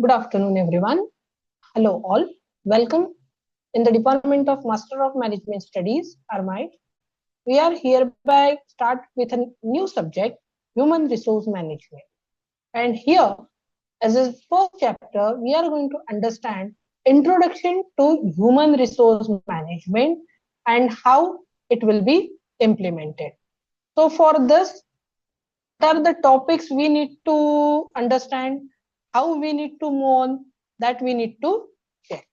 Good afternoon, everyone. Hello, all. Welcome in the Department of Master of Management Studies, ARMITE. We are hereby start with a new subject, Human Resource Management. And here, as a first chapter, we are going to understand Introduction to Human Resource Management and how it will be implemented. So for this, what are the topics we need to understand, how we need to move on, that we need to check.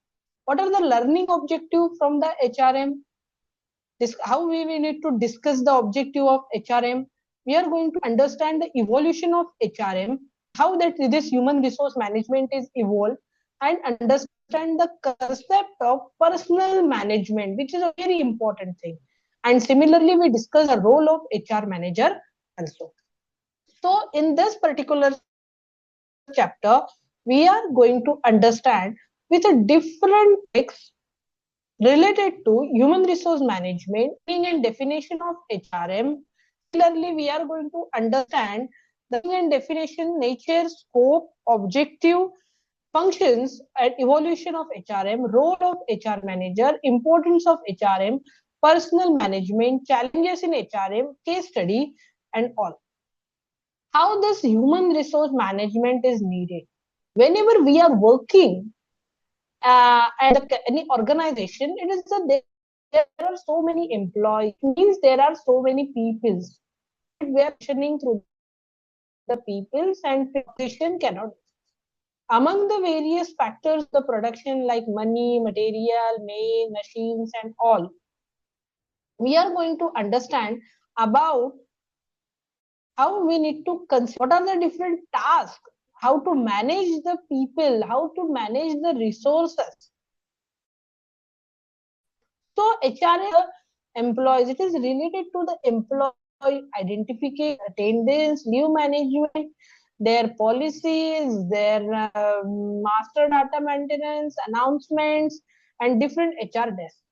What are the learning objective from the HRM? How we need to discuss the objective of HRM. We are going to understand the evolution of HRM, how that this human resource management is evolved, and understand the concept of personal management, which is a very important thing. And similarly, we discuss the role of HR manager also. So in this particular chapter, we are going to understand with a different text related to human resource management, meaning and definition of HRM. Similarly, we are going to understand the meaning and definition, nature, scope, objective, functions, and evolution of HRM, role of HR manager, importance of HRM, personal management, challenges in HRM, case study, and all. How this human resource management is needed. Whenever we are working at any organization, it is there are so many employees. It means there are so many peoples. We are functioning through the peoples, and production cannot. Among the various factors, the production like money, material, main, machines, and all, we are going to understand about how we need to consider what are the different tasks, how to manage the people, how to manage the resources. So HR employees, it is related to the employee identification, attendance, leave management, their policies, their master data maintenance, announcements, and different HR desks.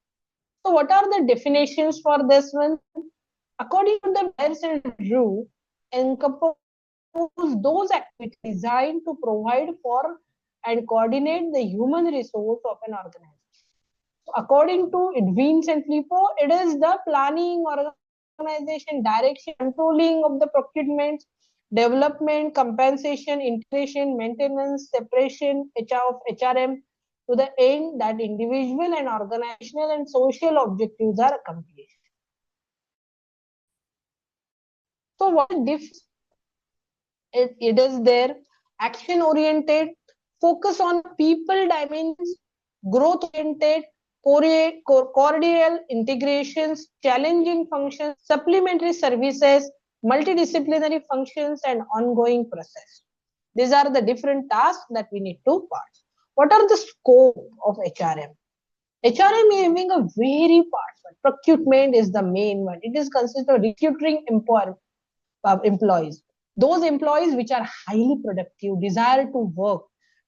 So what are the definitions for this one? According to the Bears and Rue, encompass those activities designed to provide for and coordinate the human resource of an organization. According to Edwins and Filippo, it is the planning, organization, direction, controlling of the procurement, development, compensation, integration, maintenance, separation of HRM to the end that individual and organizational and social objectives are accomplished. So what difference? It is there, action oriented, focus on people dimensions, growth oriented, cordial integrations, challenging functions, supplementary services, multidisciplinary functions, and ongoing process. These are the different tasks that we need to pass. What are the scope of HRM? HRM is having a very part. Procurement is the main one. It is consisted of recruiting employees. Those employees which are highly productive, desire to work,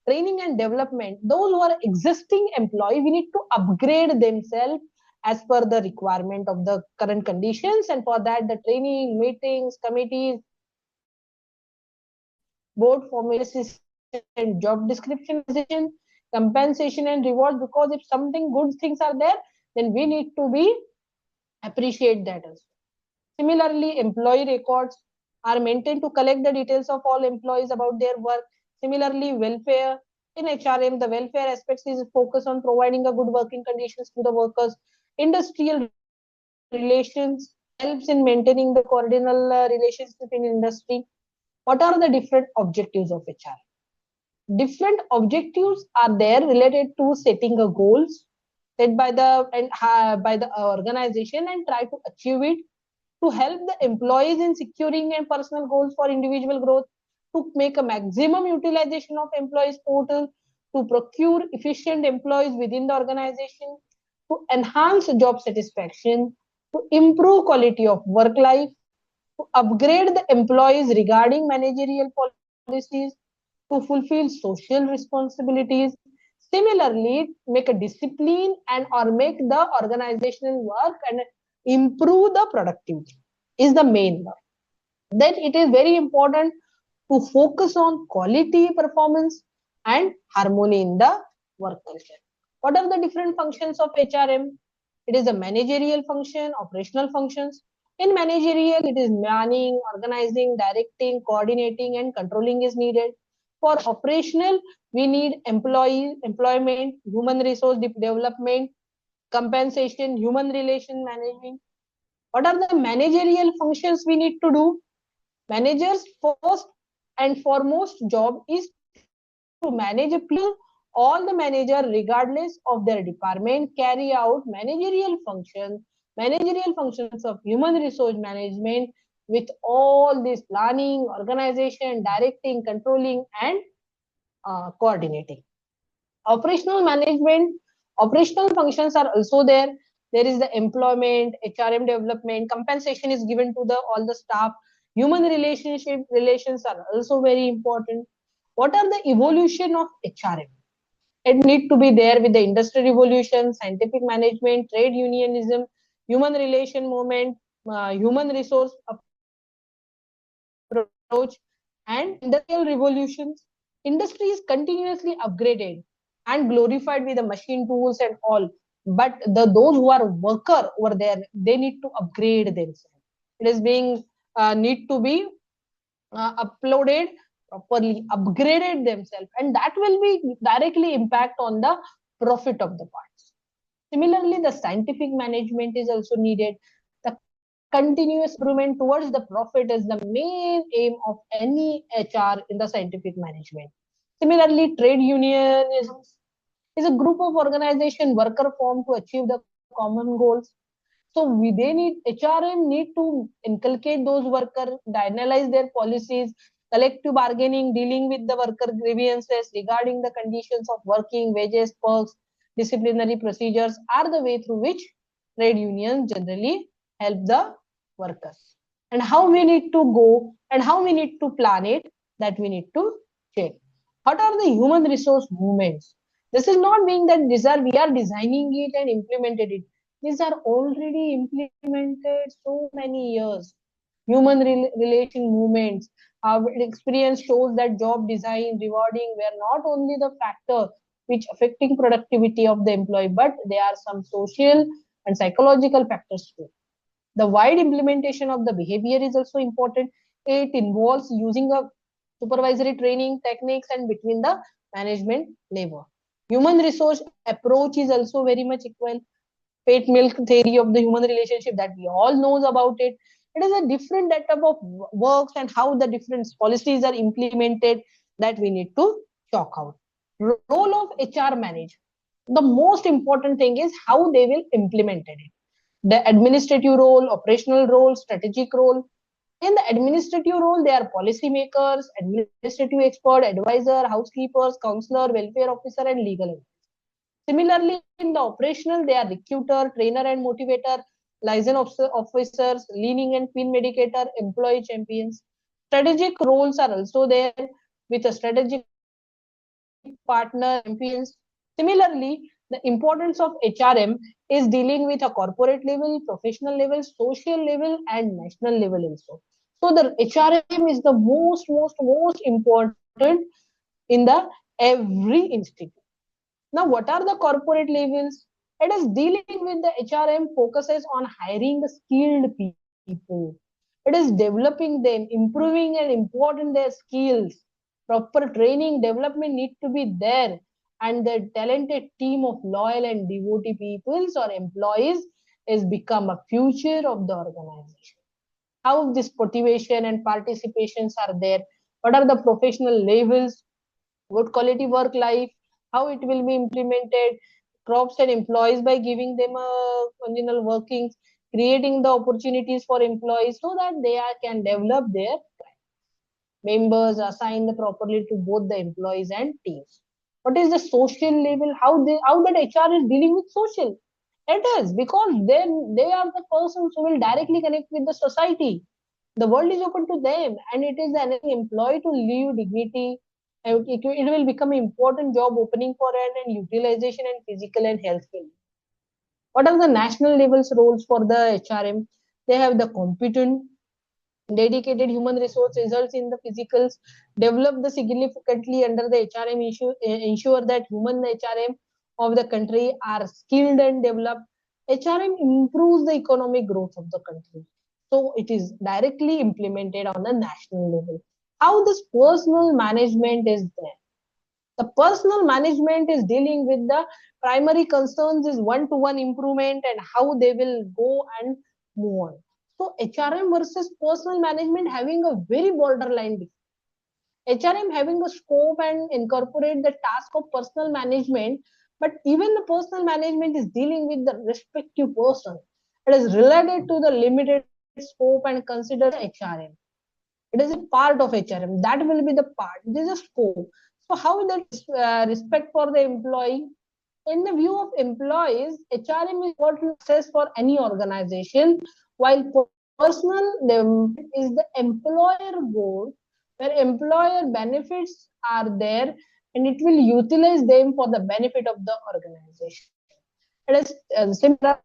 training and development, those who are existing employees, we need to upgrade themselves as per the requirement of the current conditions, and for that the training, meetings, committees, board formation, job description, compensation and rewards, because if something good things are there, then we need to be appreciate that as well. Similarly, employee records are maintained to collect the details of all employees about their work. Similarly, welfare. In HRM, the welfare aspects is focused on providing a good working conditions to the workers. Industrial relations helps in maintaining the coordinal relationship in industry. What are the different objectives of HR? Different objectives are there related to setting a goals set by the organization and try to achieve it, to help the employees in securing and personal goals for individual growth, to make a maximum utilization of employees portal, to procure efficient employees within the organization, to enhance job satisfaction, to improve quality of work life, to upgrade the employees regarding managerial policies, to fulfill social responsibilities. Similarly, make a discipline and or make the organizational work and improve the productivity is the main one. Then it is very important to focus on quality performance and harmony in the work culture. What are the different functions of HRM? It is a managerial function, operational functions. In managerial, it is planning, organizing, directing, coordinating, and controlling is needed. For operational, we need employment, human resource development, compensation, human relation management. What are the managerial functions we need to do? Managers first and foremost job is to manage a people. All the manager, regardless of their department, carry out managerial functions of human resource management with all this planning, organization, directing, controlling, and coordinating. Operational management, operational functions are also there. There is the employment, HRM development, compensation is given to the all the staff. Human relations are also very important. What are the evolution of HRM? It need to be there with the industry revolution, scientific management, trade unionism, human relation movement, human resource approach, and industrial revolutions. Industry is continuously upgraded and glorified with the machine tools and all. But those who are worker over there, they need to upgrade themselves. It is being need to be uploaded properly, upgraded themselves, and that will be directly impact on the profit of the parts. Similarly, the scientific management is also needed. The continuous improvement towards the profit is the main aim of any HR in the scientific management. Similarly, trade unionism is a group of organization worker formed to achieve the common goals. So they need HRM need to inculcate those workers, analyze their policies, collective bargaining, dealing with the worker grievances regarding the conditions of working, wages, perks, disciplinary procedures are the way through which trade unions generally help the workers. And how we need to go and how we need to plan it, that we need to check. What are the human resource movements? This is not being that these are we are designing it and implemented it. These are already implemented so many years. Human relation movements. Our experience shows that job design, rewarding were not only the factor which affecting productivity of the employee, but there are some social and psychological factors too. The wide implementation of the behavior is also important. It involves using a supervisory training techniques and between the management level. Human resource approach is also very much equal. Fate milk theory of the human relationship that we all knows about it. It is a different type of works and how the different policies are implemented that we need to chalk out. Role of HR manager. The most important thing is how they will implement it. The administrative role, operational role, strategic role. In the administrative role, they are policy makers, administrative expert, advisor, housekeepers, counselor, welfare officer, and legal. Similarly, in the operational, they are recruiter, trainer, and motivator, license officers, leaning and field medicator, employee champions. Strategic roles are also there with a strategic partner, champions. Similarly, the importance of HRM is dealing with a corporate level, professional level, social level, and national level also. So the HRM is the most important in the every institute. Now, what are the corporate levels? It is dealing with the HRM focuses on hiring the skilled people. It is developing them, improving and important their skills. Proper training, development need to be there. And the talented team of loyal and devotee peoples or employees is become a future of the organization. How this motivation and participations are there? What are the professional levels? Good quality work life, how it will be implemented, crops and employees by giving them a communal workings, creating the opportunities for employees so that they can develop their members assigned properly to both the employees and teams. What is the social level? How that HR is dealing with social? It is because then they are the persons who will directly connect with the society. The world is open to them, and it is an employee to live dignity. It will become an important job opening for it and utilization and physical and health care. What are the national levels roles for the HRM? They have the competent Dedicated human resource results in the physicals develop the significantly under the HRM issue, ensure that human HRM of the country are skilled and developed. HRM improves the economic growth of the country. So it is directly implemented on the national level. How this personal management is there? The personal management is dealing with the primary concerns is one-to-one improvement and how they will go and move on. So HRM versus personal management having a very borderline difference. HRM having a scope and incorporate the task of personal management, but even the personal management is dealing with the respective person. It is related to the limited scope and considered HRM. It is a part of HRM. That will be the part. This is a scope. So how that respect for the employee? In the view of employees, HRM is what success for any organization, while personal development is the employer goal, where employer benefits are there and it will utilize them for the benefit of the organization. It is similar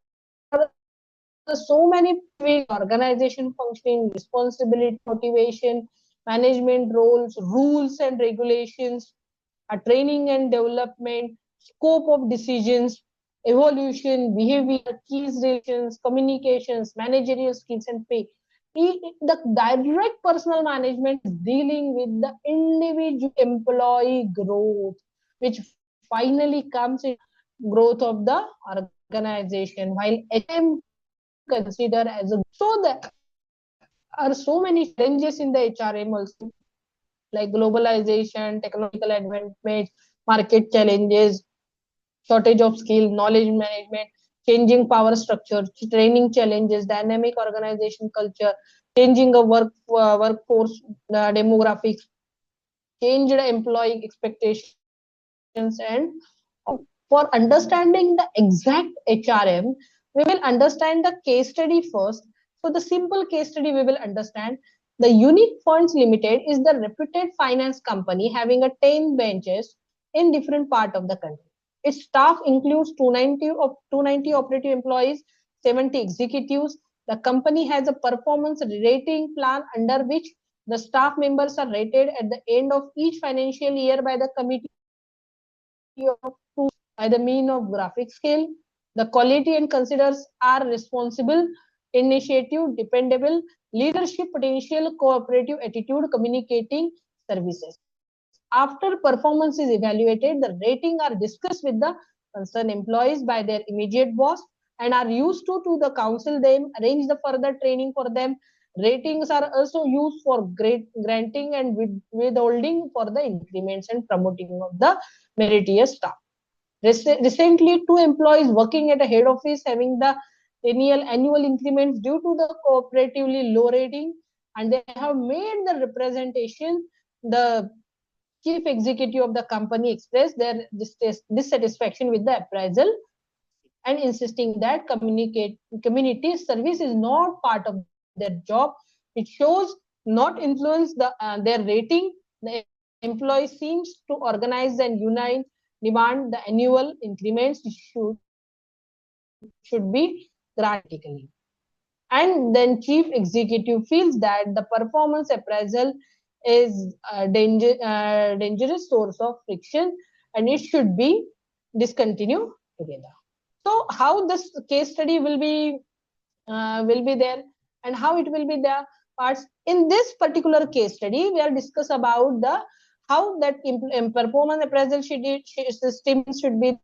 so many organization functioning, responsibility, motivation, management roles, rules and regulations, a training and development, scope of decisions, evolution, behavior, keys, relations, communications, managerial skills, and pay. The direct personal management is dealing with the individual employee growth, which finally comes in growth of the organization, while HM consider as a so there are so many challenges in the HRM also, like globalization, technological advancement, market challenges, shortage of skill, knowledge management, changing power structure, training challenges, dynamic organization culture, changing of workforce demographics, changed employee expectations, and for understanding the exact HRM, we will understand the case study first. So the simple case study we will understand. The Unique Funds Limited is the reputed finance company having a 10 benches in different part of the country. Its staff includes 290 operative employees, 70 executives. The company has a performance rating plan under which the staff members are rated at the end of each financial year by the committee of two by the mean of graphic scale. The quality and considers are responsible, initiative, dependable, leadership potential, cooperative attitude, communicating services. After performance is evaluated, the rating are discussed with the concerned employees by their immediate boss and are used to the counsel them, arrange the further training for them. Ratings are also used for granting and withholding for the increments and promoting of the meritorious staff. Recently, two employees working at a head office having the annual increments due to the cooperatively low rating, and they have made the representation. The chief executive of the company expressed their dissatisfaction with the appraisal and insisting that community service is not part of their job. It shows not influence their rating. The employee seems to organize and unite demand the annual increments should be granted automatically. And then chief executive feels that the performance appraisal is a dangerous source of friction and it should be discontinued together. So how this case study will be there and how it will be there parts in this particular case study we are discuss about the how that performance appraisal system should be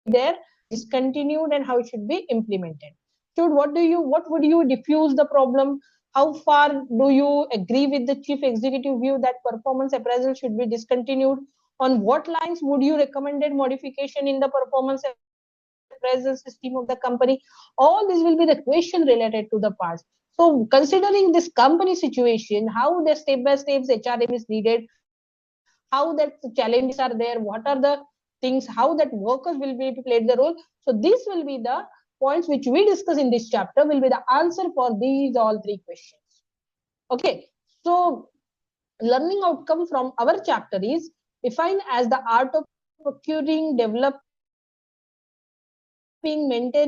there, discontinued, and how it should be implemented. Should what would you diffuse the problem? How far do you agree with the chief executive view that performance appraisal should be discontinued? On what lines would you recommended modification in the performance appraisal system of the company? All this will be the question related to the parts. So considering this company situation, how the step by steps HRM is needed, how that challenges are there, what are the things, how that workers will be played the role. So this will be the points which we discuss in this chapter will be the answer for these all three questions. Okay, so learning outcome from our chapter is defined as the art of procuring, developing, maintaining, and